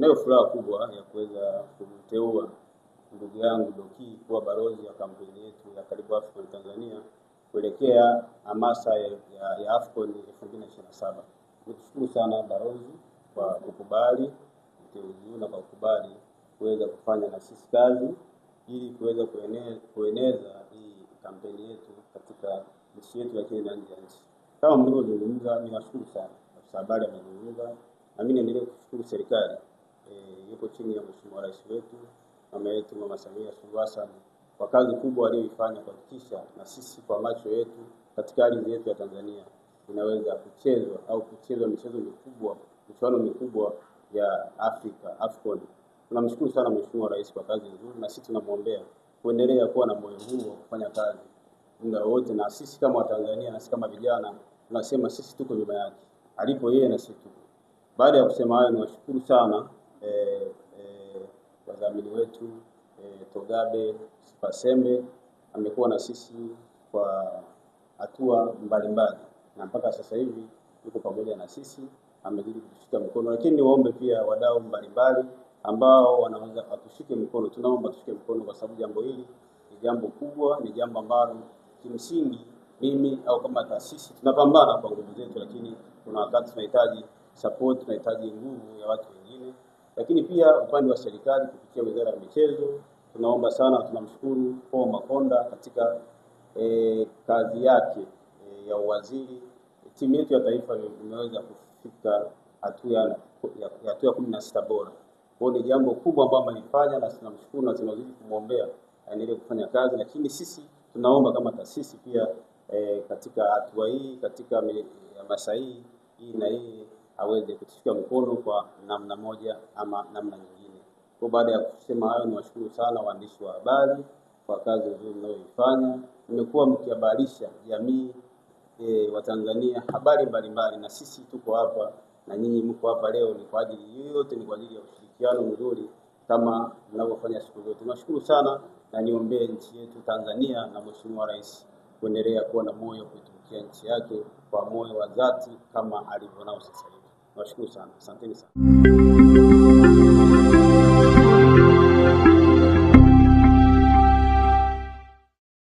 Ninayo furaha kubwa ya kuweza kumteua ndugu yangu Doki kuwa balozi wa kampeni yetu ya Karibu AFCON Tanzania kuelekea hamasa ya AFCON 2027. Nikushukuru sana balozi kwa kukubali uteuzi na kwa kukubali kuweza kufanya na sisi kazi ili kuweza kueneza hii kampeni yetu katika nchi yetu, lakini na nje ya nchi. Kama mlivyozungumza, ninashukuru sana afisa habari amezungumza, na mimi naendelea kushukuru serikali yuko chini ya Mheshimiwa Rais wetu mama yetu Mama Samia Suluhu Hassan kwa kazi kubwa aliyoifanya kuhakikisha na sisi kwa macho yetu katika ardhi yetu ya Tanzania inaweza kuchezwa michuano mikubwa ya Afrika AFCON. Tunamshukuru sana Mheshimiwa Rais kwa kazi nzuri, na sisi tunamwombea kuendelea kuwa na moyo huu wa kufanya kazi muda wote, na sisi kama Watanzania na sisi kama vijana tunasema sisi tuko nyuma yake, alipo yeye na sisi tuko. Baada ya kusema hayo, niwashukuru sana wadhamini wetu Togabe Sipasembe, amekuwa na sisi kwa hatua mbalimbali na mpaka sasa hivi yuko pamoja na sisi, amezidi kutushika mkono. Lakini niwaombe pia wadau mbalimbali ambao wanaweza kutushika mkono, tunaomba tushike mkono, kwa sababu jambo hili ni jambo kubwa, ni jambo ambalo kimsingi mimi au kama taasisi tunapambana kwa nguvu zetu, lakini kuna wakati tunahitaji support, tunahitaji nguvu ya watu wengine. Lakini pia upande wa serikali kupitia Wizara ya Michezo tunaomba sana, tunamshukuru Paul Makonda katika kazi yake ya uwaziri. Timu yetu ya taifa imeweza kufika hatua ya 16 bora. Kwa ni jambo kubwa ambalo amelifanya, na tunamshukuru na tunazidi kumwombea aendelee kufanya kazi. Lakini sisi tunaomba kama taasisi pia katika hatua hii, katika hamasa hii na hii aweze kutushika mkono kwa namna moja ama namna nyingine. Kwa baada ya kusema hayo, niwashukuru sana waandishi wa habari kwa kazi nzuri mnayoifanya. Mmekuwa mkihabarisha jamii wa Tanzania habari mbalimbali, na sisi tuko hapa na nyinyi mko hapa leo ni kwa ajili yote, ni kwa ajili ya ushirikiano mzuri kama mnavyofanya siku zote. Nashukuru sana na niombee nchi yetu Tanzania na Mheshimiwa Rais kuendelea kuwa na moyo kuitumikia nchi yake kwa moyo wa dhati kama alivyonao sasa hivi. Nashukuru sana. Asanteni sana.